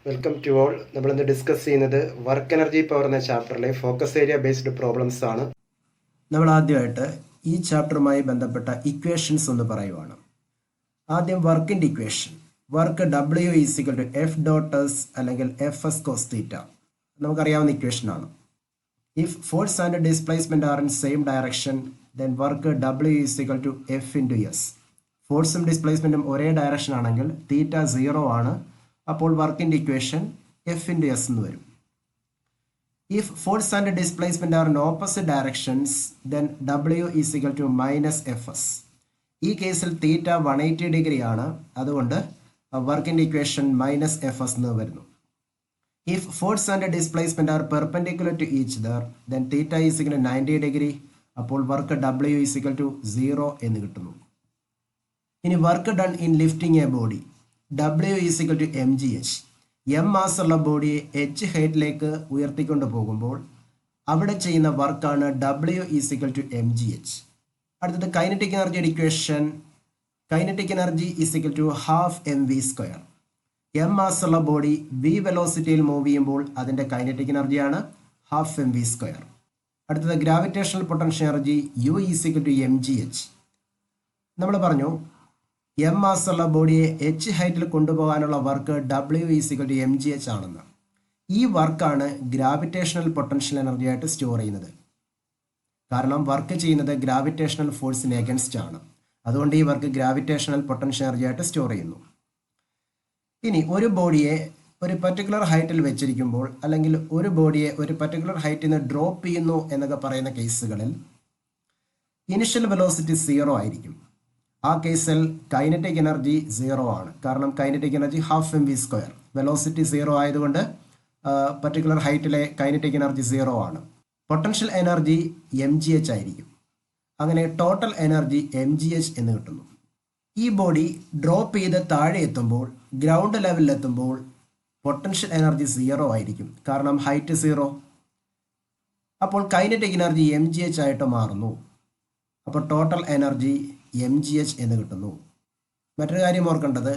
Welcome to all. നമ്മളിന്ന് discuss ചെയ്യുന്നത് work energy power എന്ന ചാപ്റ്ററിലെ ഫോക്കസ് ഏരിയ ബേസ്ഡ് പ്രോബ്ലംസ് ആണ്. നമ്മൾ ആദ്യമായിട്ട് ഈ ചാപ്റ്ററുമായി ബന്ധപ്പെട്ട ഇക്വേഷൻസ് ഒന്ന് പറയുവാണ്. ആദ്യം വർക്കിൻ്റെ equation. Work W is equal to F dot S അല്ലെങ്കിൽ എഫ് എസ് കോസ് തീറ്റ നമുക്കറിയാവുന്ന ഇക്വേഷനാണ്. If force and displacement are in same direction then work W is equal to F into S. ഫോഴ്സും ഡിസ്പ്ലേസ്മെൻറ്റും ഒരേ ഡയറക്ഷൻ ആണെങ്കിൽ തീറ്റ 0 ആണ്. അപ്പോൾ വർക്കിൻ്റെ ഇക്വേഷൻ എഫ് ഇൻറ്റു എസ് എന്ന് വരും. If force and displacement are in opposite directions, then W is equal to minus Fs. ഈ കേസിൽ തീറ്റ 180 ഡിഗ്രി ആണ്, അതുകൊണ്ട് വർക്കിൻ്റെ ഇക്വേഷൻ മൈനസ് Fs എന്ന് വരുന്നു. If force and displacement are perpendicular to each other, then theta is equal to 90 degree. അപ്പോൾ work W is equal to 0 എന്ന് കിട്ടുന്നു. ഇനി work done in lifting a body. W is equal to mgh. M മാസുള്ള ബോഡിയെ H ഹൈറ്റിലേക്ക് ഉയർത്തിക്കൊണ്ട് പോകുമ്പോൾ അവിടെ ചെയ്യുന്ന വർക്കാണ് W is equal to mgh. അടുത്തത് കൈനറ്റിക് എനർജിയുടെ equation. Kinetic energy is equal to half mv². M മാസുള്ള ബോഡി v വെലോസിറ്റിയിൽ മൂവ് ചെയ്യുമ്പോൾ അതിൻ്റെ കൈനറ്റിക് എനർജിയാണ് ഹാഫ് mv². അടുത്തത് gravitational potential energy U is equal to mgh. നമ്മൾ പറഞ്ഞു എം മാസുള്ള ബോഡിയെ എച്ച് ഹൈറ്റിൽ കൊണ്ടുപോകാനുള്ള work W is equal to mgh ആണെന്ന്. ഈ വർക്കാണ് ഗ്രാവിറ്റേഷണൽ പൊട്ടൻഷ്യൽ എനർജി ആയിട്ട് സ്റ്റോർ ചെയ്യുന്നത്. കാരണം വർക്ക് ചെയ്യുന്നത് ഗ്രാവിറ്റേഷണൽ ഫോഴ്സിന് എഗൻസ്റ്റ് ആണ്. അതുകൊണ്ട് ഈ വർക്ക് ഗ്രാവിറ്റേഷണൽ പൊട്ടൻഷ്യൽ എനർജി ആയിട്ട് സ്റ്റോർ ചെയ്യുന്നു. ഇനി ഒരു ബോഡിയെ ഒരു പർട്ടിക്കുലർ ഹൈറ്റിൽ വെച്ചിരിക്കുമ്പോൾ അല്ലെങ്കിൽ ഒരു ബോഡിയെ ഒരു പർട്ടിക്കുലർ ഹൈറ്റിൽ നിന്ന് ഡ്രോപ്പ് ചെയ്യുന്നു എന്നൊക്കെ പറയുന്ന കേസുകളിൽ ഇനിഷ്യൽ വെലോസിറ്റി 0 ആയിരിക്കും. ആ കേസിൽ കൈനറ്റിക് എനർജി 0 ആണ്. കാരണം kinetic energy half mv². Velocity 0 ആയതുകൊണ്ട് പർട്ടിക്കുലർ ഹൈറ്റിലെ കൈനറ്റിക് എനർജി 0 ആണ്. പൊട്ടൻഷ്യൽ എനർജി mgh ആയിരിക്കും. അങ്ങനെ ടോട്ടൽ എനർജി mgh എന്ന് കിട്ടുന്നു. ഈ ബോഡി ഡ്രോപ്പ് ചെയ്ത് താഴെ എത്തുമ്പോൾ ഗ്രൗണ്ട് ലെവലിൽ എത്തുമ്പോൾ പൊട്ടൻഷ്യൽ എനർജി 0 ആയിരിക്കും. കാരണം ഹൈറ്റ് 0. അപ്പോൾ കൈനറ്റിക് എനർജി mgh ആയിട്ട് മാറുന്നു. അപ്പോൾ ടോട്ടൽ എനർജി mgh എന്ന് കിട്ടുന്നു. മറ്റൊരു കാര്യം ഓർക്കേണ്ടത്,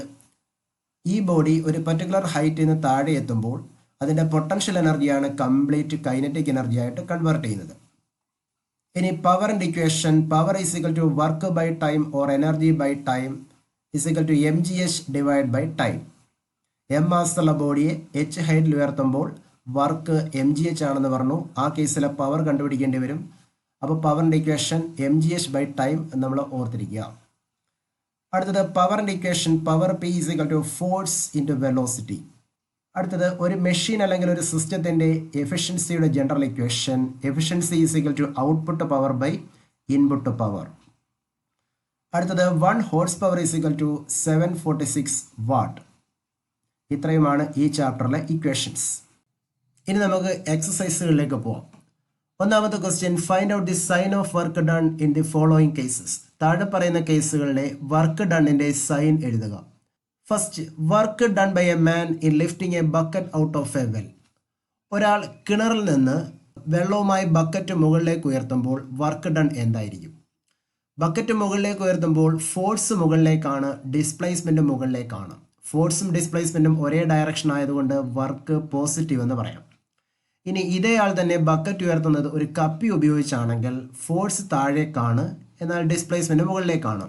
ഈ ബോഡി ഒരു പർട്ടിക്കുലർ ഹൈറ്റിൽ നിന്ന് താഴെ എത്തുമ്പോൾ അതിൻ്റെ പൊട്ടൻഷ്യൽ എനർജിയാണ് കംപ്ലീറ്റ് കൈനറ്റിക് എനർജി ആയിട്ട് കൺവേർട്ട് ചെയ്യുന്നത്. ഇനി പവറിൻ്റെ equation. Power is equal to work by time or energy by time is equal to mgh divide by time. M മാസുള്ള ബോഡിയെ എച്ച് ഹൈറ്റിൽ ഉയർത്തുമ്പോൾ വർക്ക് mgh ആണെന്ന് പറഞ്ഞു. ആ കേസിലെ പവർ കണ്ടുപിടിക്കേണ്ടി വരും. അപ്പോൾ പവറിൻ്റെ ഇക്വേഷൻ mgh ബൈ ടൈം നമ്മൾ ഓർത്തിരിക്കുക. അടുത്തത് പവറിൻ്റെ equation. Power P is equal to force into velocity. അടുത്തത് ഒരു മെഷീൻ അല്ലെങ്കിൽ ഒരു സിസ്റ്റത്തിൻ്റെ എഫിഷ്യൻസിയുടെ general equation. Efficiency is equal to output power by input power. അടുത്തത് 1 horse power is equal to 746 watt. ഇത്രയുമാണ് ഈ ചാപ്റ്ററിലെ ഇക്വേഷൻസ്. ഇനി നമുക്ക് എക്സസൈസുകളിലേക്ക് പോവാം. ഒന്നാമത്തെ question. Find out the sign of work done in the following cases. താഴെ പറയുന്ന കേസുകളിലെ വർക്ക് ഡണ്ണിൻ്റെ സൈൻ എഴുതുക. First, work done by a man in lifting a bucket out of a well. ഒരാൾ കിണറിൽ നിന്ന് വെള്ളവുമായി ബക്കറ്റ് മുകളിലേക്ക് ഉയർത്തുമ്പോൾ വർക്ക് ഡൺ എന്തായിരിക്കും? ബക്കറ്റ് മുകളിലേക്ക് ഉയർത്തുമ്പോൾ ഫോഴ്സ് മുകളിലേക്കാണ്, ഡിസ്പ്ലേസ്മെൻറ്റ് മുകളിലേക്കാണ്. ഫോഴ്സും ഡിസ്പ്ലേസ്മെൻറ്റും ഒരേ ഡയറക്ഷൻ ആയതുകൊണ്ട് വർക്ക് പോസിറ്റീവ് എന്ന് പറയാം. ഇനി ഇതേയാൾ തന്നെ ബക്കറ്റ് ഉയർത്തുന്നത് ഒരു കപ്പി ഉപയോഗിച്ചാണെങ്കിൽ ഫോഴ്സ് താഴേക്കാണ്, എന്നാൽ ഡിസ്പ്ലേസ്മെൻറ്റ് മുകളിലേക്കാണ്.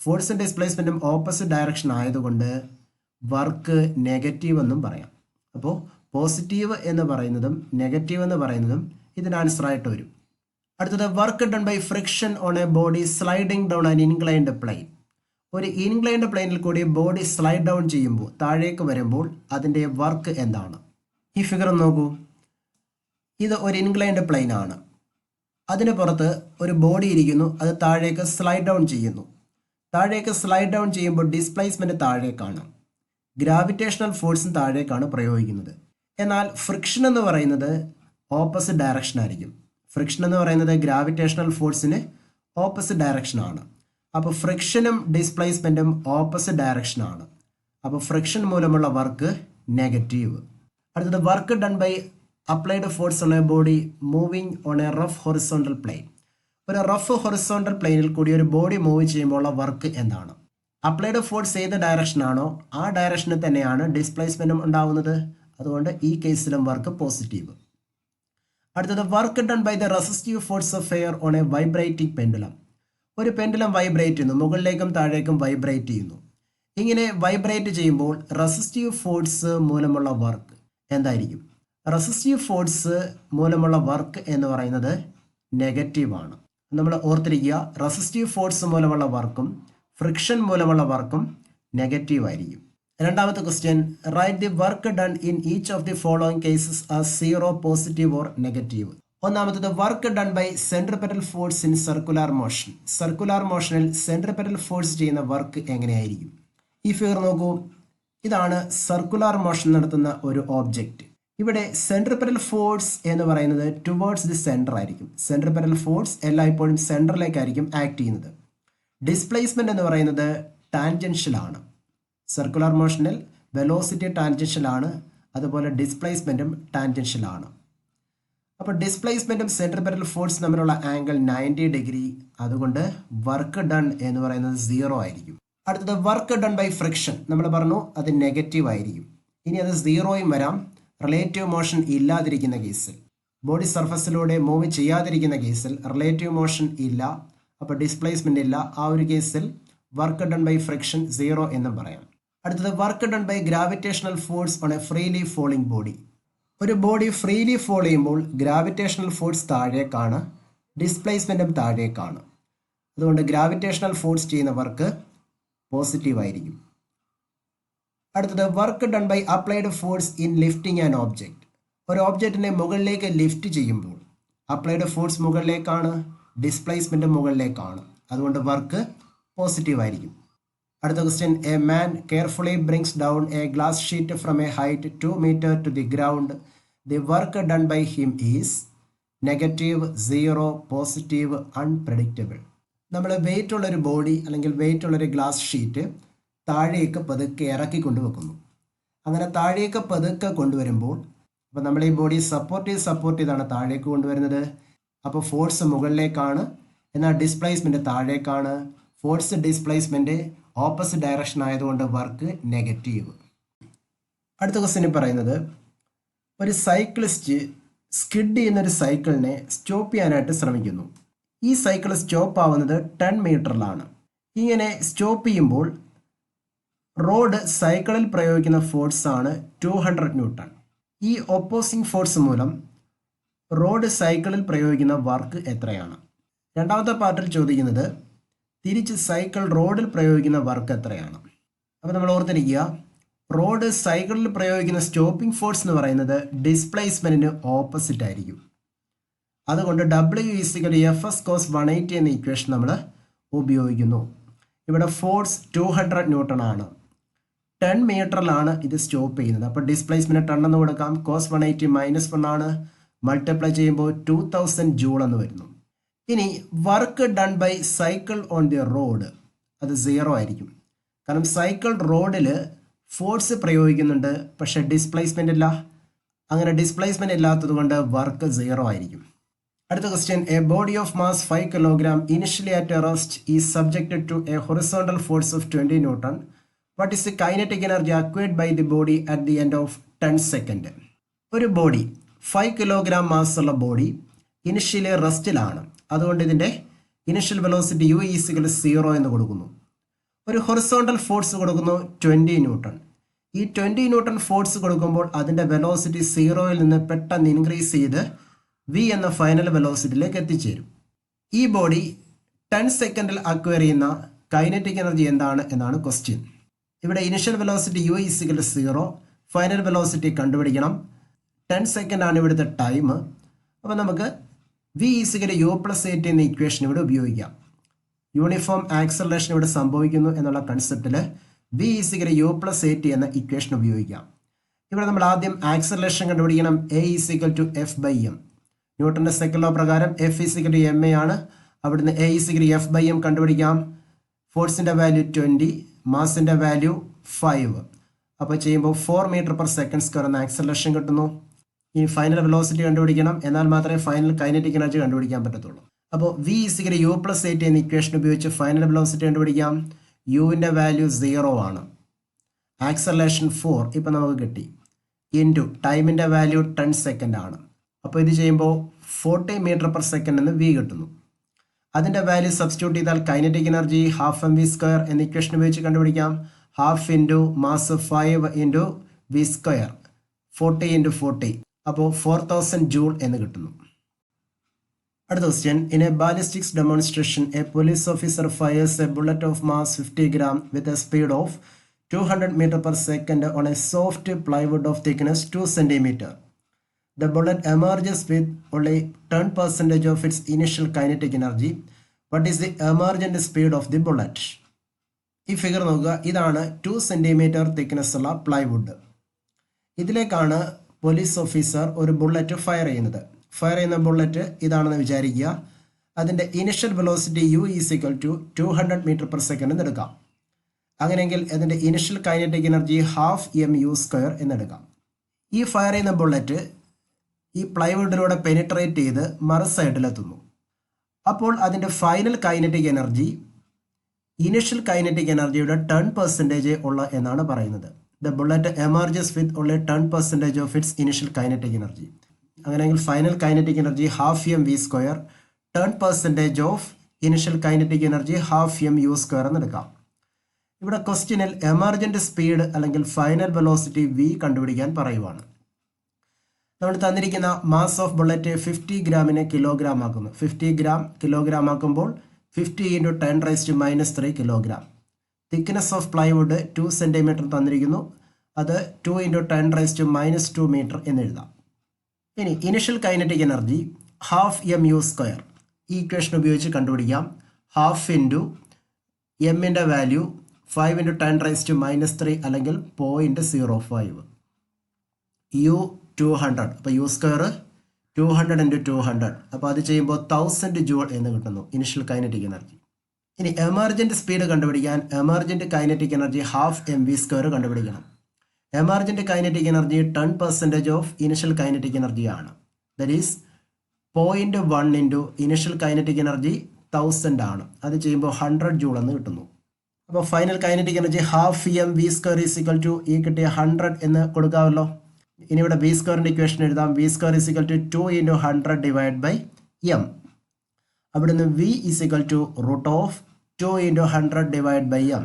ഫോഴ്സും ഡിസ്പ്ലേസ്മെൻറ്റും ഓപ്പോസിറ്റ് ഡയറക്ഷൻ ആയതുകൊണ്ട് വർക്ക് നെഗറ്റീവ് എന്നും പറയാം. അപ്പോൾ പോസിറ്റീവ് എന്ന് പറയുന്നതും നെഗറ്റീവ് എന്ന് പറയുന്നതും ഇതിന് ആൻസറായിട്ട് വരും. അടുത്തത് work done by friction on a body sliding down an inclined plane. ഒരു ഇൻക്ലൈൻഡ് പ്ലെയിനിൽ കൂടി ബോഡി സ്ലൈഡ് ഡൗൺ ചെയ്യുമ്പോൾ താഴേക്ക് വരുമ്പോൾ അതിൻ്റെ വർക്ക് എന്താണ്? ഈ ഫിഗർ നോക്കൂ. ഇത് ഒരു ഇൻക്ലൈൻഡ് പ്ലെയിൻ ആണ്. അതിന് പുറത്ത് ഒരു ബോഡി ഇരിക്കുന്നു. അത് താഴേക്ക് സ്ലൈഡ് ഡൗൺ ചെയ്യുന്നു. താഴേക്ക് സ്ലൈഡ് ഡൗൺ ചെയ്യുമ്പോൾ ഡിസ്പ്ലേസ്മെൻറ്റ് താഴേക്കാണ്, ഗ്രാവിറ്റേഷണൽ ഫോഴ്സും താഴേക്കാണ് പ്രയോഗിക്കുന്നത്. എന്നാൽ ഫ്രിക്ഷൻ എന്ന് പറയുന്നത് ഓപ്പോസിറ്റ് ഡയറക്ഷൻ ആയിരിക്കും. ഫ്രിക്ഷൻ എന്ന് പറയുന്നത് ഗ്രാവിറ്റേഷണൽ ഫോഴ്സിന് ഓപ്പോസിറ്റ് ഡയറക്ഷനാണ്. അപ്പോൾ ഫ്രിക്ഷനും ഡിസ്പ്ലേസ്മെൻറ്റും ഓപ്പോസിറ്റ് ഡയറക്ഷനാണ്. അപ്പോൾ ഫ്രിക്ഷൻ മൂലമുള്ള വർക്ക് നെഗറ്റീവ്. അടുത്തത് work done by applied force on a body moving on a rough horizontal plane. ഒരു റഫ് ഹൊറിസോണ്ടൽ പ്ലെയിനിൽ കൂടി ഒരു ബോഡി മൂവ് ചെയ്യുമ്പോൾ ഉള്ള വർക്ക് എന്താണ്? അപ്ലൈഡ് ഫോഴ്സ് ഏത് ഡയറക്ഷനാണോ ആ ഡയറക്ഷനിൽ തന്നെയാണ് ഡിസ്പ്ലേസ്മെൻറ്റും ഉണ്ടാവുന്നത്. അതുകൊണ്ട് ഈ കേസിലും വർക്ക് പോസിറ്റീവ്. അടുത്തത് work done by the resistive force of air on a vibrating pendulum. ഒരു പെൻഡുലം വൈബ്രേറ്റ് ചെയ്യുന്നു, മുകളിലേക്കും താഴേക്കും വൈബ്രേറ്റ് ചെയ്യുന്നു. ഇങ്ങനെ വൈബ്രേറ്റ് ചെയ്യുമ്പോൾ റെസിസ്റ്റീവ് ഫോഴ്സ് മൂലമുള്ള വർക്ക് എന്തായിരിക്കും? റെസിസ്റ്റീവ് ഫോഴ്സ് മൂലമുള്ള വർക്ക് എന്ന് പറയുന്നത് നെഗറ്റീവാണ്. നമ്മൾ ഓർത്തിരിക്കുക, റെസിസ്റ്റീവ് ഫോഴ്സ് മൂലമുള്ള വർക്കും ഫ്രിക്ഷൻ മൂലമുള്ള വർക്കും നെഗറ്റീവ് ആയിരിക്കും. രണ്ടാമത്തെ question, write the work done in each of the following cases as 0, positive or negative. ഒന്നാമത്തത് work done by centripetal force in circular motion. Circular മോഷനിൽ സെൻട്രിപെറ്റൽ ഫോഴ്സ് ചെയ്യുന്ന വർക്ക് എങ്ങനെയായിരിക്കും? ഈ ഫിഗർ നോക്കൂ, ഇതാണ് സർക്കുലാർ മോഷൻ നടത്തുന്ന ഒരു ഓബ്ജക്റ്റ്. ഇവിടെ സെൻട്രിപെറ്റൽ ഫോഴ്സ് എന്ന് പറയുന്നത് ടുവേർഡ്സ് ദി സെൻറ്റർ ആയിരിക്കും. സെൻട്രിപെറ്റൽ ഫോഴ്സ് എല്ലായ്പ്പോഴും സെൻറ്ററിലേക്കായിരിക്കും ആക്ട് ചെയ്യുന്നത്. ഡിസ്പ്ലേസ്മെന്റ് എന്ന് പറയുന്നത് ടാൻജൻഷ്യലാണ്. സർക്കുലർ മോഷനിൽ വെലോസിറ്റി ടാൻജൻഷ്യലാണ്, അതുപോലെ ഡിസ്പ്ലേസ്മെന്റും ടാൻജൻഷ്യലാണ്. അപ്പോൾ ഡിസ്പ്ലേസ്മെന്റും സെൻട്രിപെറ്റൽ ഫോഴ്സ് തമ്മിലുള്ള ആംഗിൾ 90 ഡിഗ്രി. അതുകൊണ്ട് വർക്ക് ഡൺ എന്ന് പറയുന്നത് 0 ആയിരിക്കും. അടുത്തത് വർക്ക് ഡൺ ബൈ ഫ്രിക്ഷൻ. നമ്മൾ പറഞ്ഞു അത് നെഗറ്റീവ് ആയിരിക്കും. ഇനി അത് 0യും വരാം റിലേറ്റീവ് മോഷൻ ഇല്ലാതിരിക്കുന്ന കേസിൽ. ബോഡി സർഫസിലൂടെ മൂവ് ചെയ്യാതിരിക്കുന്ന കേസിൽ റിലേറ്റീവ് മോഷൻ ഇല്ല, അപ്പോൾ ഡിസ്പ്ലേസ്മെന്റ് ഇല്ല. ആ ഒരു കേസിൽ വർക്ക് ഡൺ ബൈ ഫ്രിക്ഷൻ 0 എന്നും പറയാം. അടുത്തത് work done by gravitational force on a freely falling body. ഒരു ബോഡി ഫ്രീലി ഫോൾ ചെയ്യുമ്പോൾ ഗ്രാവിറ്റേഷണൽ ഫോഴ്സ് താഴേക്കാണ്, ഡിസ്പ്ലേസ്മെന്റും താഴേക്കാണ്. അതുകൊണ്ട് ഗ്രാവിറ്റേഷണൽ ഫോഴ്സ് ചെയ്യുന്ന വർക്ക് പോസിറ്റീവ് ആയിരിക്കും. അടുത്തത് work done by applied force in lifting an object. ഒരു ഓബ്ജക്റ്റിനെ മുകളിലേക്ക് ലിഫ്റ്റ് ചെയ്യുമ്പോൾ അപ്ലൈഡ് ഫോഴ്സ് മുകളിലേക്കാണ്, ഡിസ്പ്ലേസ്മെന്റ് മുകളിലേക്കാണ്. അതുകൊണ്ട് വർക്ക് പോസിറ്റീവ് ആയിരിക്കും. അടുത്ത question, a man carefully brings down a glass sheet from a height 2 meter to the ground. The work done by him is negative, 0, positive, unpredictable. നമ്മൾ weight ഉള്ളൊരു body അല്ലെങ്കിൽ weight ഉള്ളൊരു glass sheet താഴേക്ക് പതുക്കെ ഇറക്കി കൊണ്ടുവെക്കുന്നു. അങ്ങനെ താഴേക്ക് പതുക്കെ കൊണ്ടുവരുമ്പോൾ, അപ്പോൾ നമ്മൾ ഈ ബോഡി സപ്പോർട്ട് ചെയ്താണ് താഴേക്ക് കൊണ്ടുവരുന്നത്. അപ്പോൾ ഫോഴ്സ് മുകളിലേക്കാണ്, എന്നാൽ ഡിസ്പ്ലേസ്മെന്റ് താഴേക്കാണ്. ഫോഴ്സ് ഡിസ്പ്ലേസ്മെന്റ് ഓപ്പോസിറ്റ് ഡയറക്ഷൻ ആയതുകൊണ്ട് വർക്ക് നെഗറ്റീവ്. അടുത്ത ക്വസ്റ്റ്യൻ പറയുന്നത്, ഒരു സൈക്ലിസ്റ്റ് സ്കിഡ് ചെയ്യുന്ന ഒരു സൈക്കിളിനെ സ്റ്റോപ്പ് ചെയ്യാനായിട്ട് ശ്രമിക്കുന്നു. ഈ സൈക്കിൾ സ്റ്റോപ്പ് ആവുന്നത് 10 മീറ്ററിലാണ്. ഇങ്ങനെ സ്റ്റോപ്പ് ചെയ്യുമ്പോൾ റോഡ് സൈക്കിളിൽ പ്രയോഗിക്കുന്ന ഫോഴ്സ് ആണ് 200 ന്യൂട്ടൺ. ഈ ഓപ്പോസിംഗ് ഫോഴ്സ് മൂലം റോഡ് സൈക്കിളിൽ പ്രയോഗിക്കുന്ന വർക്ക് എത്രയാണ്? രണ്ടാമത്തെ പാർട്ടിൽ ചോദിക്കുന്നത് തിരിച്ച് സൈക്കിൾ റോഡിൽ പ്രയോഗിക്കുന്ന വർക്ക് എത്രയാണ്? അപ്പോൾ നമ്മൾ ഓർത്തിരിക്കുക, റോഡ് സൈക്കിളിൽ പ്രയോഗിക്കുന്ന സ്റ്റോപ്പിംഗ് ഫോഴ്സ് എന്ന് പറയുന്നത് ഡിസ്പ്ലേസ്മെന്റിന് ഓപ്പോസിറ്റ് ആയിരിക്കും. അതുകൊണ്ട് W=Fs cos 180 എന്ന ഇക്വേഷൻ നമ്മൾ ഉപയോഗിക്കുന്നു. ഇവിടെ ഫോഴ്സ് 200 ന്യൂട്ടൺ ആണ്. 10 മീറ്ററിലാണ് ഇത് സ്റ്റോപ്പ് ചെയ്യുന്നത്. അപ്പോൾ ഡിസ്പ്ലേസ്മെന്റ് ടൺ എന്ന് കൊടുക്കാം. cos 180 -1 ആണ്. മൾട്ടിപ്ലൈ ചെയ്യുമ്പോൾ 2000 ജൂൾ എന്ന് വരുന്നു. ഇനി work done by cycle on the road, അത് 0 ആയിരിക്കും. കാരണം സൈക്കിൾ റോഡിൽ ഫോഴ്സ് പ്രയോഗിക്കുന്നുണ്ട്, പക്ഷെ ഡിസ്പ്ലേസ്മെന്റ് ഇല്ല. അങ്ങനെ ഡിസ്പ്ലേസ്മെന്റ് ഇല്ലാത്തത് കൊണ്ട് വർക്ക് 0 ആയിരിക്കും. അടുത്ത question, a body of mass 5 kilogram initially at rest is subjected to a horizontal force of 20 newton. What is the kinetic energy acquired by the body at the end of 10 second. ഒരു body 5 kilogram mass ഉള്ള body initially റെസ്റ്റിലാണ്. അതുകൊണ്ട് ഇതിൻ്റെ initial velocity u=0 എന്ന് കൊടുക്കുന്നു. ഒരു horizontal force കൊടുക്കുന്നു 20 newton. ഈ 20 ന്യൂട്ടൺ ഫോഴ്സ് കൊടുക്കുമ്പോൾ അതിൻ്റെ വെലോസിറ്റി 0യിൽ നിന്ന് പെട്ടെന്ന് ഇൻക്രീസ് ചെയ്ത് v എന്ന ഫൈനൽ വെലോസിറ്റിയിലേക്ക് എത്തിച്ചേരും. ഈ ബോഡി 10 സെക്കൻഡിൽ അക്വയർ ചെയ്യുന്ന കൈനറ്റിക് എനർജി എന്താണ് എന്നാണ് ക്വസ്റ്റ്യൻ. ഇവിടെ initial velocity u=0, final velocity കണ്ടുപിടിക്കണം. 10 സെക്കൻഡ് ആണ് ഇവിടുത്തെ ടൈം. അപ്പോൾ നമുക്ക് v=u+at എന്ന ഇക്വേഷൻ ഇവിടെ ഉപയോഗിക്കാം. യൂണിഫോം ആക്സലറേഷൻ ഇവിടെ സംഭവിക്കുന്നു എന്നുള്ള കൺസെപ്റ്റിൽ v=u+at എന്ന ഇക്വേഷൻ ഉപയോഗിക്കാം. ഇവിടെ നമ്മൾ ആദ്യം ആക്സലറേഷൻ കണ്ടുപിടിക്കണം. a=f/m. ന്യൂട്ടന്റെ സെക്കൻഡ് ലോ പ്രകാരം F=ma ആണ്. അവിടുന്ന് a=f/m കണ്ടുപിടിക്കാം. ഫോഴ്സിന്റെ വാല്യൂ 20, മാസിന്റെ വാല്യൂ 5. അപ്പോൾ ചെയ്യുമ്പോൾ 4 m/s² എന്ന ആക്സലറേഷൻ കിട്ടുന്നു. ഇനി ഫൈനൽ വെലോസിറ്റി കണ്ടുപിടിക്കണം, എന്നാൽ മാത്രമേ ഫൈനൽ കൈനറ്റിക് എനർജി കണ്ടുപിടിക്കാൻ പറ്റത്തുള്ളൂ. അപ്പോൾ v=u+at എന്ന ഇക്വേഷൻ ഉപയോഗിച്ച് ഫൈനൽ വെലോസിറ്റി കണ്ടുപിടിക്കാം. യുവിൻ്റെ വാല്യൂ 0 ആണ്. ആക്സലേഷൻ 4 ഇപ്പം നമുക്ക് കിട്ടി. ഇൻറ്റു ടൈമിൻ്റെ വാല്യൂ 10 സെക്കൻഡ് ആണ്. അപ്പോൾ ഇത് ചെയ്യുമ്പോൾ 40 മീറ്റർ പെർ സെക്കൻഡ് എന്ന് വി കിട്ടുന്നു. അതിൻ്റെ വാല്യൂ സബ്സ്റ്റിറ്റ്യൂട്ട് ചെയ്താൽ kinetic energy half M V square എന്ന ഇക്വേഷൻ ഉപയോഗിച്ച് കണ്ടുപിടിക്കാം. Half into mass 5 into v square 40 into 40 അപ്പോൾ 4000 ജൂൾ എന്ന് കിട്ടുന്നു. അടുത്ത question. In a ballistics demonstration a police officer fires a bullet of mass 50 gram with a speed of 200 meter per second on a soft plywood of thickness 2 centimeter. The bullet emerges with only 10% of its initial kinetic energy. What is the emergent speed of the bullet? ഈ figure നോക്കുക. ഇതാണ് 2 centimeter thickness ഉള്ള plywood. ഇതിലേക്കാണ് police officer ഒരു bullet fire ചെയ്യുന്നത്. Fire ചെയ്യുന്ന bullet ഇതാണെന്ന് വിചാരിക്കുക. അതിൻ്റെ initial velocity u is equal to 200 meter per second എന്ന് എടുക്കാം. അങ്ങനെയെങ്കിൽ അതിൻ്റെ initial kinetic energy half M U square എന്നെടുക്കാം. ഈ ഫയർ ചെയ്യുന്ന ബുള്ളറ്റ് ഈ പ്ലൈവുഡിലൂടെ പെനിട്രേറ്റ് ചെയ്ത് മറു സൈഡിലെത്തുന്നു. അപ്പോൾ അതിൻ്റെ final kinetic energy initial kinetic എനർജിയുടെ 10% ഉള്ള എന്നാണ് പറയുന്നത്. The bullet emerges with only 10% of its initial kinetic energy. അങ്ങനെയെങ്കിൽ final kinetic energy half M V square 10% of initial kinetic energy half M U square എന്നെടുക്കാം. ഇവിടെ ക്വസ്റ്റ്യനിൽ എമർജന്റ് സ്പീഡ് അല്ലെങ്കിൽ final velocity V കണ്ടുപിടിക്കാൻ പറയുവാണ്. നമ്മൾ തന്നിരിക്കുന്ന മാസ് ഓഫ് ബുള്ളറ്റ് 50 ഗ്രാമിനെ കിലോഗ്രാം ആക്കുന്നു. 50 ഗ്രാം കിലോഗ്രാം ആക്കുമ്പോൾ 50 into 10⁻³ kilogram. Thickness of plywood 2 centimetre തന്നിരിക്കുന്നു. അത് 2 ഇൻറ്റു 10⁻² മീറ്റർ എന്നെഴുതാം. ഇനി initial kinetic energy half M U square ഈ ഇക്വേഷൻ ഉപയോഗിച്ച് കണ്ടുപിടിക്കാം. ഹാഫ് ഇൻറ്റു എമ്മിൻ്റെ വാല്യൂ 5 ഇൻറ്റു 10⁻³ അല്ലെങ്കിൽ 0.05 യു 200. അപ്പോൾ യു സ്ക്വയർ 200 ഇൻറ്റു 200 അപ്പോൾ അത് ചെയ്യുമ്പോൾ 1000 ജൂൾ എന്ന് കിട്ടുന്നു ഇനിഷ്യൽ കൈനറ്റിക് എനർജി. ഇനി എമർജൻറ്റ് സ്പീഡ് കണ്ടുപിടിക്കാൻ emergent kinetic energy half M V square കണ്ടുപിടിക്കണം. Emergent kinetic energy 10% of initial kinetic energy ആണ്. That is 0.1 into initial kinetic energy 1000 ആണ്. അത് ചെയ്യുമ്പോൾ 100 ജൂൾ എന്ന് കിട്ടുന്നു. അപ്പോൾ final kinetic energy half M V square is equal to ഈ കിട്ടിയ 100 എന്ന് കൊടുക്കാമല്ലോ. ഇനി ഇവിടെ വി സ്ക്വയറിൻ്റെ ഇക്വേഷൻ എഴുതാം. V square is equal to 2 into 100 divide by M. അവിടുന്ന് V is equal to root of 2 into 100 divide by M.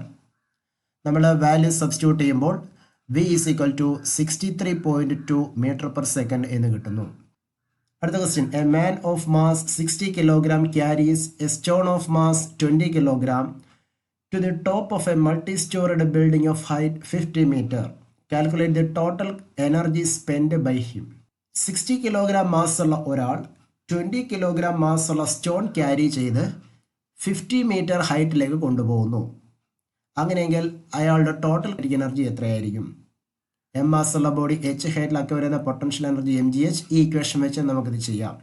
നമ്മൾ value substitute ചെയ്യുമ്പോൾ V is equal to 63.2 metre per second എന്ന് കിട്ടുന്നു. അടുത്ത question. A man of mass 60 kilogram carries a stone of mass 20 kilogram to the top of a multi-storied building of height 50 meter. Calculate the total energy spent by him. 60 kilogram mass ഉള്ള ഒരാൾ 20 kilogram mass ഉള്ള stone carry ചെയ്ത് 50 metre ഹൈറ്റിലേക്ക് കൊണ്ടുപോകുന്നു. അങ്ങനെയെങ്കിൽ അയാളുടെ total energy എത്രയായിരിക്കും? M mass ഉള്ള body H ഹൈറ്റിലാക്കി വരുന്ന potential energy M G H. ഈ ഇക്വേഷൻ വെച്ച് നമുക്കിത് ചെയ്യാം.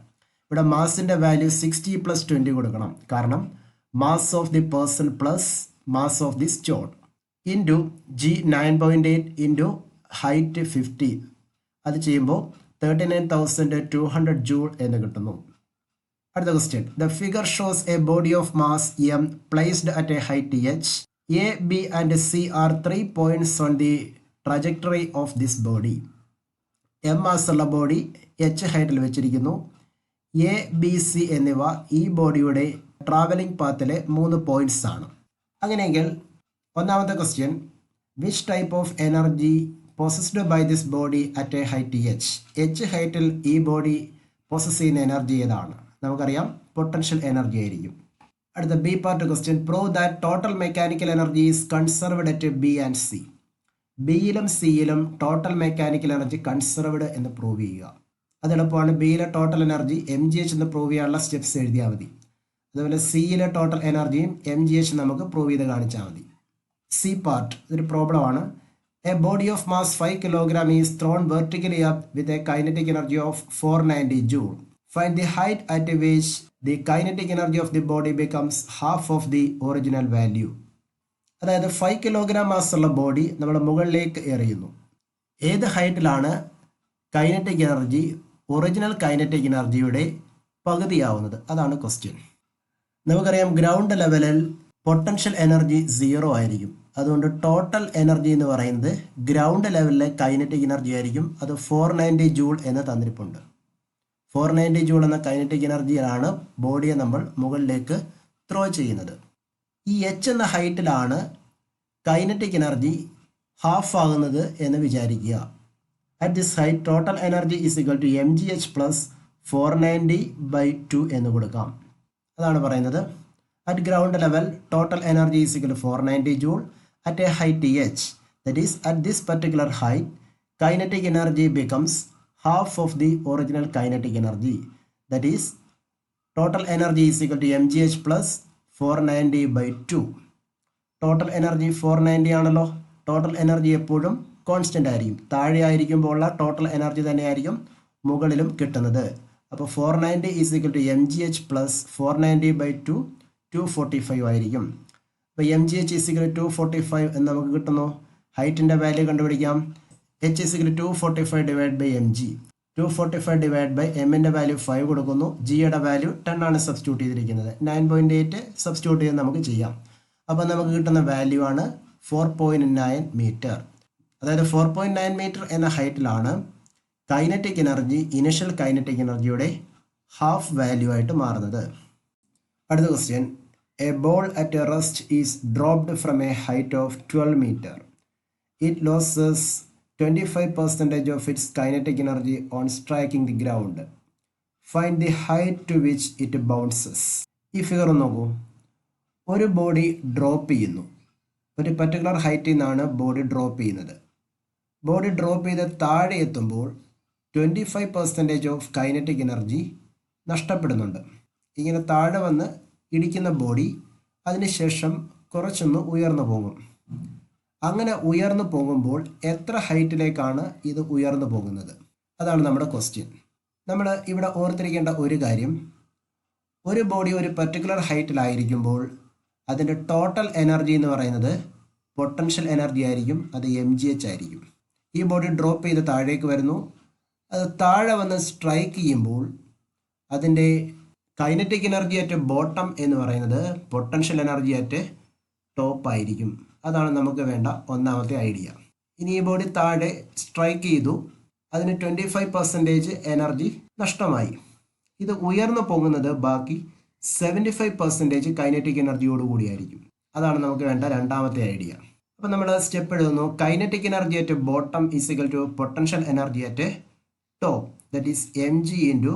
ഇവിടെ മാസിൻ്റെ വാല്യൂ 60 + 20 കൊടുക്കണം. കാരണം mass of the person plus mass of the stone into g 9.8 into height 50. അത് ചെയ്യുമ്പോൾ 39,200 ജൂൾ എന്ന് കിട്ടുന്നു. അടുത്ത question. The figure shows a body of mass m placed at a height h. A B and C are 3 points on the trajectory of this body. M mass ഉള്ള body h ഹൈറ്റിൽ വെച്ചിരിക്കുന്നു. A B C എന്നിവ ഈ ബോഡിയുടെ travelling പാത്തിലെ 3 points ആണ്. അങ്ങനെയെങ്കിൽ ഒന്നാമത്തെ question. Which type of energy possessed by this body at a height h. H ഹൈറ്റിൽ ഈ ബോഡി പൊസസ് ചെയ്യുന്ന എനർജി ഏതാണ്? നമുക്കറിയാം പൊട്ടൻഷ്യൽ എനർജി ആയിരിക്കും. അടുത്ത B part question. Prove that total mechanical energy is conserved at B and C. ബിയിലും സിയിലും total mechanical energy conserved എന്ന് പ്രൂവ് ചെയ്യുക. അത് എളുപ്പമാണ്. ബിയിലെ total energy M G H എന്ന് പ്രൂവ് ചെയ്യാനുള്ള സ്റ്റെപ്സ് എഴുതിയാൽ മതി. അതുപോലെ സിയിലെ ടോട്ടൽ എനർജിയും എം ജി എച്ച് നമുക്ക് പ്രൂവ് ചെയ്ത് കാണിച്ചാൽ മതി. സി പാർട്ട് ഇതൊരു പ്രോബ്ലമാണ്. A body of mass 5 kilogram is thrown vertically up with a kinetic energy of 490 joule. Find the height at which the kinetic energy of the body becomes half of the original value. അതായത് 5 kilogram mass ഉള്ള body നമ്മൾ മുകളിലേക്ക് എറിയുന്നു. ഏത് ഹൈറ്റിലാണ് kinetic energy original kinetic എനർജിയുടെ പകുതിയാവുന്നത്? അതാണ് question. നമുക്കറിയാം ground ലെവലിൽ potential energy 0 ആയിരിക്കും. അതുകൊണ്ട് ടോട്ടൽ എനർജി എന്ന് പറയുന്നത് ഗ്രൗണ്ട് ലെവലിലെ കൈനറ്റിക് എനർജി ആയിരിക്കും. അത് 490 ജൂൾ എന്ന് തന്നിരിപ്പുണ്ട്. 490 ജൂൾ എന്ന കൈനറ്റിക് എനർജിയാണ് ബോഡിയെ നമ്മൾ മുകളിലേക്ക് ത്രോ ചെയ്യുന്നത്. ഈ എച്ച് എന്ന ഹൈറ്റിലാണ് കൈനറ്റിക് എനർജി ഹാഫ് ആകുന്നത് എന്ന് വിചാരിക്കുക. At this height total energy is equal to mgh plus 490/2 എന്ന് കൊടുക്കാം. അതാണ് പറയുന്നത്. At ground level, total energy is equal to 490 joule at a height h. That is, at this particular height, kinetic energy becomes half of the original kinetic energy. That is, total energy is equal to mgh plus 490/2. Total energy 490 ആണല്ലോ. Total energy എപ്പോഴും constant ആയിരിക്കും. താഴെ ആയിരിക്കുമ്പോൾ ഉള്ള total energy തന്നെയായിരിക്കും മുകളിലും കിട്ടുന്നത്. അപ്പോൾ 490 is equal to mgh plus 490/2 245 ആയിരിക്കും. അപ്പോൾ mgh ഈസ് ഈക്വൽ ടു 245 എന്ന് നമുക്ക് കിട്ടുന്നു. ഹൈറ്റിൻ്റെ വാല്യൂ കണ്ടുപിടിക്കാം. h is equal to 245 divide by mg. 245 divide by എമ്മിൻ്റെ വാല്യൂ 5 കൊടുക്കുന്നു. ജിയുടെ വാല്യൂ 10 ആണ് സബ്സ്റ്റിറ്റ്യൂട്ട് ചെയ്തിരിക്കുന്നത്. 9.8 സബ്സ്റ്റിറ്റ്യൂട്ട് ചെയ്ത് നമുക്ക് ചെയ്യാം. അപ്പോൾ നമുക്ക് കിട്ടുന്ന വാല്യൂ ആണ് 4.9 മീറ്റർ. അതായത് 4.9 മീറ്റർ എന്ന ഹൈറ്റിലാണ് കൈനറ്റിക് എനർജി ഇനിഷ്യൽ കൈനറ്റിക് എനർജിയുടെ ഹാഫ് വാല്യൂ ആയിട്ട് മാറുന്നത്. അടുത്ത question. A ball at a rest is dropped from a height of 12 metre. It loses 25% of its kinetic energy on striking the ground. Find the height to which it bounces. ഈ figure നോക്കൂ. ഒരു body drop ചെയ്യുന്നു. ഒരു particular ഹൈറ്റിൽ നിന്നാണ് body drop ചെയ്യുന്നത്. Body drop ചെയ്ത് താഴെ എത്തുമ്പോൾ 25% ഓഫ് കൈനറ്റിക് എനർജി നഷ്ടപ്പെടുന്നുണ്ട്. ഇങ്ങനെ താഴെ വന്ന് ഇടിക്കുന്ന ബോഡി അതിനുശേഷം കുറച്ചൊന്ന് ഉയർന്നു പോകും. അങ്ങനെ ഉയർന്നു പോകുമ്പോൾ എത്ര ഹൈറ്റിലേക്കാണ് ഇത് ഉയർന്നു പോകുന്നത്? അതാണ് നമ്മുടെ ക്വസ്റ്റ്യൻ. നമ്മൾ ഇവിടെ ഓർത്തിരിക്കേണ്ട ഒരു കാര്യം, ഒരു ബോഡി ഒരു പർട്ടിക്കുലർ ഹൈറ്റിലായിരിക്കുമ്പോൾ അതിൻ്റെ ടോട്ടൽ എനർജി എന്ന് പറയുന്നത് പൊട്ടൻഷ്യൽ എനർജി ആയിരിക്കും. അത് mgh ആയിരിക്കും. ഈ ബോഡി ഡ്രോപ്പ് ചെയ്ത് താഴേക്ക് വരുന്നു. അത് താഴെ വന്ന് സ്ട്രൈക്ക് ചെയ്യുമ്പോൾ അതിൻ്റെ കൈനറ്റിക് എനർജി അറ്റ് ബോട്ടം എന്ന് പറയുന്നത് പൊട്ടൻഷ്യൽ എനർജി അറ്റ് ടോപ്പ് ആയിരിക്കും. അതാണ് നമുക്ക് വേണ്ട ഒന്നാമത്തെ ഐഡിയ. ഇനി ഈ ബോഡി താഴെ സ്ട്രൈക്ക് ചെയ്തു, അതിന് 25% എനർജി നഷ്ടമായി. ഇത് ഉയർന്നു പോകുന്നത് ബാക്കി 75% കൈനറ്റിക് എനർജിയോടുകൂടിയായിരിക്കും. അതാണ് നമുക്ക് വേണ്ട രണ്ടാമത്തെ ഐഡിയ. അപ്പോൾ നമ്മൾ സ്റ്റെപ്പ് എഴുതുന്നു. Kinetic energy at bottom is equal to potential energy at top. That is mg into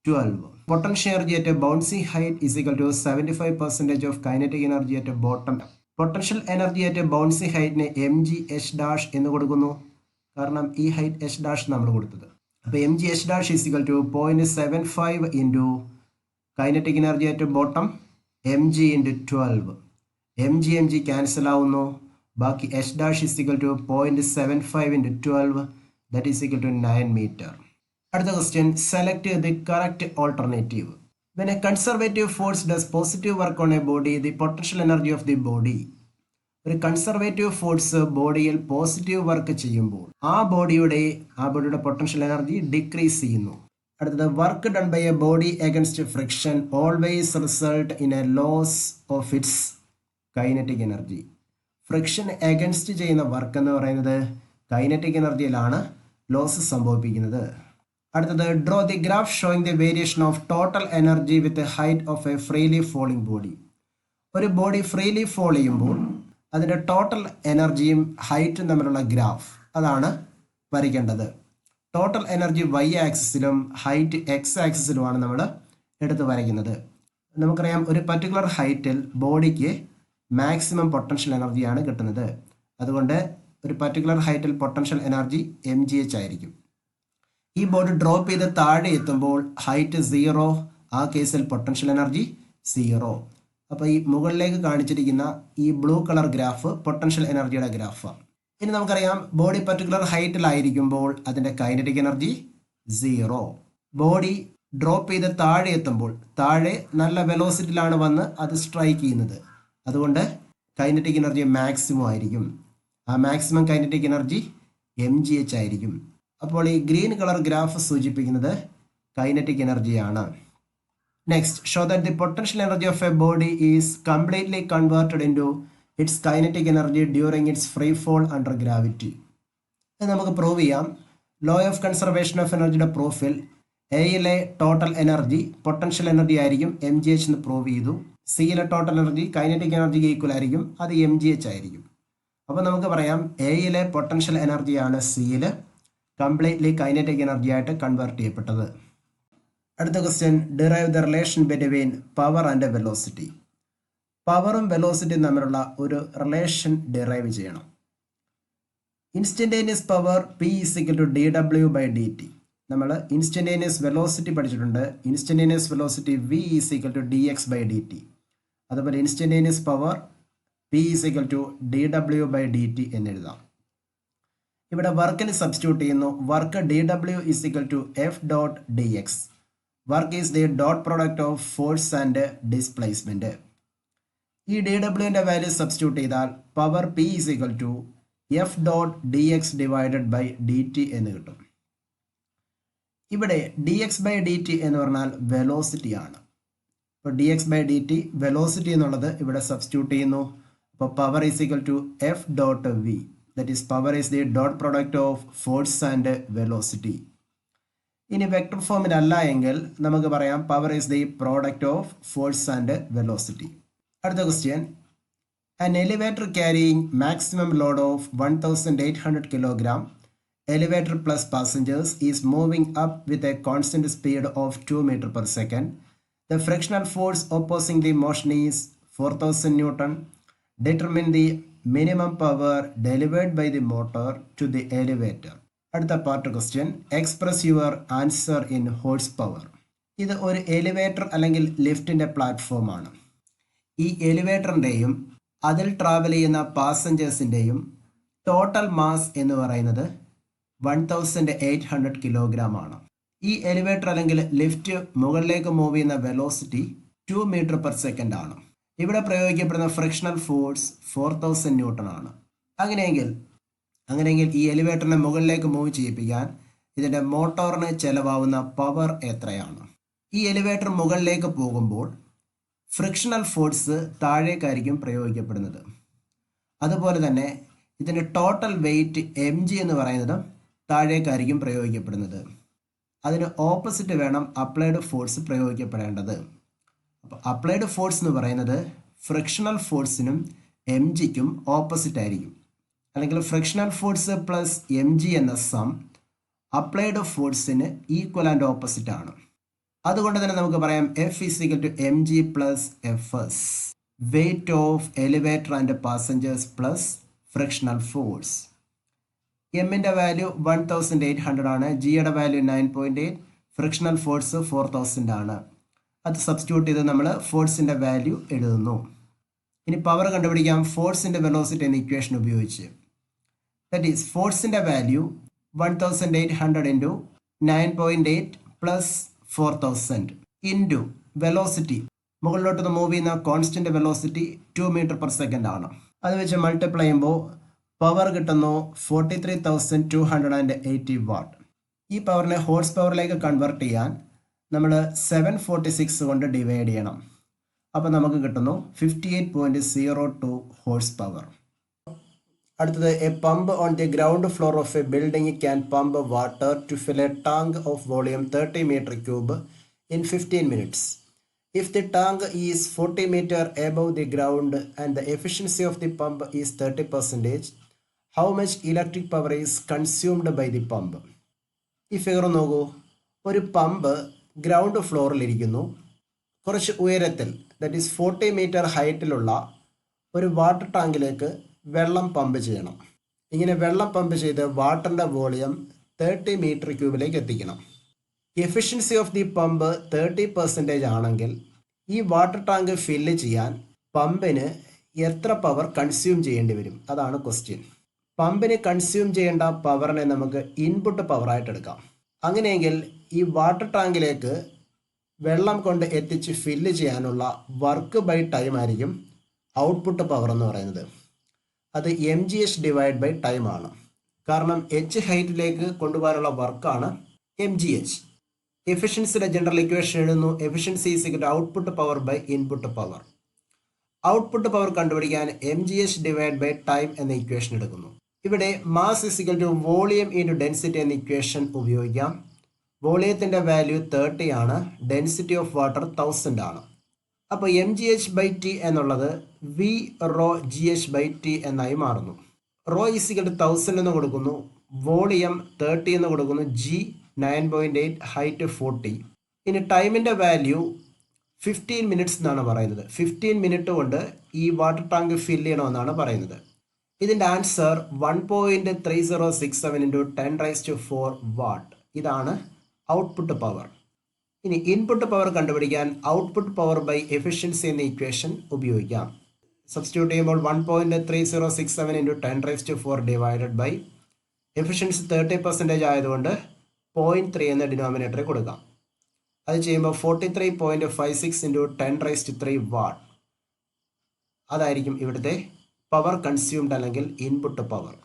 12. Potential energy at bouncing height is equal to 75% of kinetic energy at bottom. Potential energy at bouncing ഹൈറ്റിന് mgh' എന്ന് കൊടുക്കുന്നു. കാരണം ഈ height h' നമ്മൾ കൊടുത്തത്. അപ്പോൾ mgh' is equal to 0.75 into kinetic energy at bottom mg into 12. mg cancel ആവുന്നു. ബാക്കി h' is equal to 0.75 into 12. That is equal to 9 metre. അടുത്ത question. Select the correct alternative. When a conservative force does positive work on a body, the potential energy of the body. ഒരു conservative force ബോഡിയിൽ positive work ചെയ്യുമ്പോൾ ആ ബോഡിയുടെ potential energy decrease ചെയ്യുന്നു. അടുത്തത്. Work done by a body against friction always result in a loss of its kinetic energy. Friction against ചെയ്യുന്ന work എന്ന് പറയുന്നത് കൈനറ്റിക് എനർജിയിലാണ് ലോസ് സംഭവിപ്പിക്കുന്നത്. അടുത്തത്. Draw the graph showing the variation of total energy with height of a freely falling body. ഒരു body freely fall ചെയ്യുമ്പോൾ അതിൻ്റെ total എനർജിയും ഹൈറ്റും തമ്മിലുള്ള ഗ്രാഫ് അതാണ് വരയ്ക്കേണ്ടത്. ടോട്ടൽ എനർജി y ആക്സിസിലും ഹൈറ്റ് x ആക്സിസിലുമാണ് നമ്മൾ എടുത്ത് വരയ്ക്കുന്നത്. നമുക്കറിയാം ഒരു പർട്ടിക്കുലർ ഹൈറ്റിൽ ബോഡിക്ക് മാക്സിമം പൊട്ടൻഷ്യൽ എനർജിയാണ് കിട്ടുന്നത്. അതുകൊണ്ട് ഒരു പർട്ടിക്കുലർ ഹൈറ്റിൽ പൊട്ടൻഷ്യൽ എനർജി mgh ആയിരിക്കും. ഈ ബോഡി ഡ്രോപ്പ് ചെയ്ത് താഴെ എത്തുമ്പോൾ ഹൈറ്റ് 0, ആ കേസിൽ പൊട്ടൻഷ്യൽ എനർജി 0. അപ്പോൾ ഈ മുകളിലേക്ക് കാണിച്ചിരിക്കുന്ന ഈ ബ്ലൂ കളർ ഗ്രാഫ് പൊട്ടൻഷ്യൽ എനർജിയുടെ ഗ്രാഫാണ്. ഇനി നമുക്കറിയാം ബോഡി പർട്ടിക്കുലർ ഹൈറ്റിലായിരിക്കുമ്പോൾ അതിൻ്റെ കൈനറ്റിക് എനർജി 0. ബോഡി ഡ്രോപ്പ് ചെയ്ത് താഴെ എത്തുമ്പോൾ താഴെ നല്ല വെലോസിറ്റിയിലാണ് വന്ന് അത് സ്ട്രൈക്ക് ചെയ്യുന്നത്. അതുകൊണ്ട് കൈനറ്റിക് എനർജി മാക്സിമം ആയിരിക്കും. ആ മാക്സിമം കൈനറ്റിക് എനർജി mgh ആയിരിക്കും. അപ്പോൾ ഈ ഗ്രീൻ കളർ ഗ്രാഫ് സൂചിപ്പിക്കുന്നത് കൈനറ്റിക് എനർജിയാണ്. Next, show that the potential energy of a body is completely converted into its kinetic energy during its free fall under gravity. ഇത് നമുക്ക് prove ചെയ്യാം. Law of conservation of എനർജിയുടെ പ്രൂഫിൽ എയിലെ total energy potential energy ആയിരിക്കും mgh എന്ന് prove ചെയ്തു. സിയിലെ total energy kinetic എനർജിക്ക് equal ആയിരിക്കും, അത് mgh ആയിരിക്കും. അപ്പോൾ നമുക്ക് പറയാം എയിലെ പൊട്ടൻഷ്യൽ എനർജിയാണ് സിയിൽ കംപ്ലീറ്റ്ലി കൈനറ്റിക് എനർജി ആയിട്ട് കൺവേർട്ട് ചെയ്യപ്പെട്ടത്. അടുത്ത question, derive the relation between power and velocity. പവറും വെലോസിറ്റിയും തമ്മിലുള്ള ഒരു റിലേഷൻ ഡിറൈവ് ചെയ്യണം. Instantaneous power p is equal to dw/dt. നമ്മൾ ഇൻസ്റ്റന്റേനിയസ് വെലോസിറ്റി പഠിച്ചിട്ടുണ്ട്. Instantaneous velocity v is equal to dx/dt. അതുപോലെ instantaneous power p is equal to dw/dt എന്ന് എഴുതാം. ഇവിടെ വർക്കിന് സബ്സ്റ്റിറ്റ്യൂട്ട് ചെയ്യുന്നു. Work dw is equal to f.dx. Work is the dot product of force and displacement. ഈ dwന്റെ value substitute ചെയ്താൽ power p is equal to f.dx/dt എന്ന് കിട്ടും. ഇവിടെ dx/dt എന്ന് പറഞ്ഞാൽ വെലോസിറ്റി ആണ്. ഇപ്പോൾ dx/dt വെലോസിറ്റി എന്നുള്ളത് ഇവിടെ സബ്സ്റ്റിറ്റ്യൂട്ട് ചെയ്യുന്നു. അപ്പോൾ power is equal to f.v. That is power is the dot product of force and velocity. ഇനി വെക്ടർ ഫോമിൽ അല്ല എങ്കിൽ നമുക്ക് പറയാം power is the product of force and velocity. അടുത്ത question, an elevator carrying maximum load of 1800 kilogram, elevator plus passengers, is moving up with a constant speed of 2 meter per second. The frictional force opposing the motion is 4000 Newton. Determine the minimum power delivered by the motor to the elevator. അടുത്ത part question, express your answer in horse power. ഇത് ഒരു elevator അല്ലെങ്കിൽ ലിഫ്റ്റിൻ്റെ പ്ലാറ്റ്ഫോമാണ്. ഈ എലിവേറ്ററിൻ്റെയും അതിൽ travel ചെയ്യുന്ന പാസഞ്ചേഴ്സിൻ്റെയും total mass എന്ന് പറയുന്നത് 1800 കിലോഗ്രാം ആണ്. ഈ എലിവേറ്റർ അല്ലെങ്കിൽ ലിഫ്റ്റ് മുകളിലേക്ക് മൂവ് ചെയ്യുന്ന വെലോസിറ്റി 2 മീറ്റർ പെർ സെക്കൻഡ് ആണ്. ഇവിടെ പ്രയോഗിക്കപ്പെടുന്ന ഫ്രിക്ഷണൽ ഫോഴ്സ് 4000 ന്യൂട്ടൺ ആണ്. അങ്ങനെയെങ്കിൽ ഈ എലിവേറ്ററിനെ മുകളിലേക്ക് മൂവ് ചെയ്യിപ്പിക്കാൻ ഇതിൻ്റെ മോട്ടോറിന് ചിലവാകുന്ന പവർ എത്രയാണ്? ഈ എലിവേറ്റർ മുകളിലേക്ക് പോകുമ്പോൾ ഫ്രിക്ഷണൽ ഫോഴ്സ് താഴേക്കായിരിക്കും പ്രയോഗിക്കപ്പെടുന്നത്. അതുപോലെ തന്നെ ഇതിൻ്റെ ടോട്ടൽ വെയിറ്റ് mg എന്ന് പറയുന്നത് താഴേക്കായിരിക്കും പ്രയോഗിക്കപ്പെടുന്നത്. അതിന് ഓപ്പോസിറ്റ് വേണം അപ്ലൈഡ് ഫോഴ്സ് പ്രയോഗിക്കപ്പെടേണ്ടത്. അപ്പോൾ അപ്ലൈഡ് ഫോഴ്സ് എന്ന് പറയുന്നത് ഫ്രിക്ഷണൽ ഫോഴ്സിനും mgക്കും ഓപ്പോസിറ്റ് ആയിരിക്കും. അല്ലെങ്കിൽ ഫ്രിക്ഷണൽ ഫോഴ്സ് പ്ലസ് mg എന്ന സം അപ്ലൈഡ് ഫോഴ്സിന് ഈക്വൽ ആൻഡ് ഓപ്പോസിറ്റ് ആണ്. അതുകൊണ്ട് തന്നെ നമുക്ക് പറയാം F is equal to mg plus fs, weight of elevator and passengers plus frictional force. എമ്മിൻ്റെ വാല്യൂ 1800 ആണ്, ജിയുടെ വാല്യൂ 9.8, ഫ്രിക്ഷണൽ ഫോഴ്സ് 4000 ആണ്. അത് സബ്സ്റ്റിറ്റ്യൂട്ട് ചെയ്ത് നമ്മൾ ഫോഴ്സിൻ്റെ വാല്യൂ എഴുതുന്നു. ഇനി പവർ കണ്ടുപിടിക്കാം ഫോഴ്സിൻ്റെ വെലോസിറ്റി എന്ന ഇക്വേഷൻ ഉപയോഗിച്ച്. ദറ്റ് ഈസ് ഫോഴ്സിൻ്റെ value 1800 into 9.8 plus 4000 into velocity, മുകളിലോട്ട് മൂവ് ചെയ്യുന്ന constant velocity 2 metre per second ആണ്. അത് വെച്ച് മൾട്ടിപ്ലൈ ചെയ്യുമ്പോൾ പവർ കിട്ടുന്നു 43,280 വാട്ട്. ഈ പവറിനെ ഹോഴ്സ് പവറിലേക്ക് കൺവേർട്ട് ചെയ്യാൻ നമ്മൾ 746 കൊണ്ട് ഡിവൈഡ് ചെയ്യണം. അപ്പോൾ നമുക്ക് കിട്ടുന്നു 58.02 ഹോഴ്സ് പവർ. അടുത്തത്, a pump on the ground floor of a building can pump water to fill a tank of volume 30 meter cube in 15 minutes. If the tank is 40 meter above the ground and the efficiency of the pump is 30%, how much electric power is consumed by the pump? ഈ figure നോക്കൂ. ഒരു pump ground ഫ്ലോറിലിരിക്കുന്നു. കുറച്ച് ഉയരത്തിൽ, that is 40 meter ഹൈറ്റിലുള്ള ഒരു water ടാങ്കിലേക്ക് വെള്ളം pump ചെയ്യണം. ഇങ്ങനെ വെള്ളം പമ്പ് ചെയ്ത് വാട്ടറിൻ്റെ വോളിയം 30 meter ക്യൂബിലേക്ക് എത്തിക്കണം. എഫിഷ്യൻസി ഓഫ് ദി പമ്പ് 30% ആണെങ്കിൽ ഈ വാട്ടർ ടാങ്ക് ഫില്ല് ചെയ്യാൻ പമ്പിന് എത്ര പവർ കൺസ്യൂം ചെയ്യേണ്ടി വരും? അതാണ് ക്വസ്റ്റ്യൻ. പമ്പിന് കൺസ്യൂം ചെയ്യേണ്ട പവറിനെ നമുക്ക് ഇൻപുട്ട് പവറായിട്ട് എടുക്കാം. അങ്ങനെയെങ്കിൽ ഈ വാട്ടർ ടാങ്കിലേക്ക് വെള്ളം കൊണ്ട് എത്തിച്ച് ഫില്ല് ചെയ്യാനുള്ള വർക്ക് ബൈ ടൈം ആയിരിക്കും ഔട്ട്പുട്ട് പവർ എന്ന് പറയുന്നത്. അത് mgh ഡിവൈഡ് ബൈ ടൈം ആണ്. കാരണം h ഹൈറ്റിലേക്ക് കൊണ്ടുപോകാനുള്ള വർക്കാണ് mgh. എഫിഷ്യൻസിയുടെ ജനറൽ ഇക്വേഷൻ എഴുതുന്നു. Efficiency is equal to output power by input power. Output power കണ്ടുപിടിക്കാൻ mgh ഡിവൈഡ് ബൈ ടൈം എന്ന ഇക്വേഷൻ എടുക്കുന്നു. ഇവിടെ mass is equal to volume into density എന്ന ഇക്വേഷൻ ഉപയോഗിക്കാം. വോളിയത്തിൻ്റെ വാല്യൂ 30 ആണ്, ഡെൻസിറ്റി ഓഫ് വാട്ടർ 1000 ആണ്. അപ്പോൾ mgh ബൈ ടി എന്നുള്ളത് v rho gh by t എന്നായി മാറുന്നു. റോ ഈസ് ഈക്വൽ ടു 1000 എന്ന് കൊടുക്കുന്നു, വോളിയം 30 എന്ന് കൊടുക്കുന്നു, g 9.8, ഹൈറ്റ് 40. ഇനി ടൈമിൻ്റെ വാല്യൂ 15 മിനിറ്റ്സ് എന്നാണ് പറയുന്നത്. 15 മിനിറ്റ് കൊണ്ട് ഈ വാട്ടർ ടാങ്ക് ഫില്ല് ചെയ്യണമെന്നാണ് പറയുന്നത്. ഇതിൻ്റെ ആൻസർ 1.3067 ഇൻറ്റു 10⁻⁴ വാട്ട്. ഇതാണ് ഔട്ട്പുട്ട് പവർ. ഇനി ഇൻപുട്ട് പവർ കണ്ടുപിടിക്കാൻ ഔട്ട്പുട്ട് പവർ ബൈ എഫിഷ്യൻസി എന്ന ഇക്വേഷൻ ഉപയോഗിക്കാം. സബ്സ്റ്റിറ്റ്യൂട്ട് ചെയ്യുമ്പോൾ 1.3067 ഇൻറ്റു 10⁻⁴ ഡിവൈഡഡ് ബൈ എഫിഷ്യൻസി 30% ആയതുകൊണ്ട് 0.3 എന്ന ഡിനോമിനേറ്ററെ കൊടുക്കാം. അത് ചെയ്യുമ്പോൾ 43.56 ഇൻറ്റു 10⁻³ വാട്ട്. അതായിരിക്കും ഇവിടുത്തെ പവർ കൺസ്യൂംഡ് അല്ലെങ്കിൽ ഇൻപുട്ട് പവർ.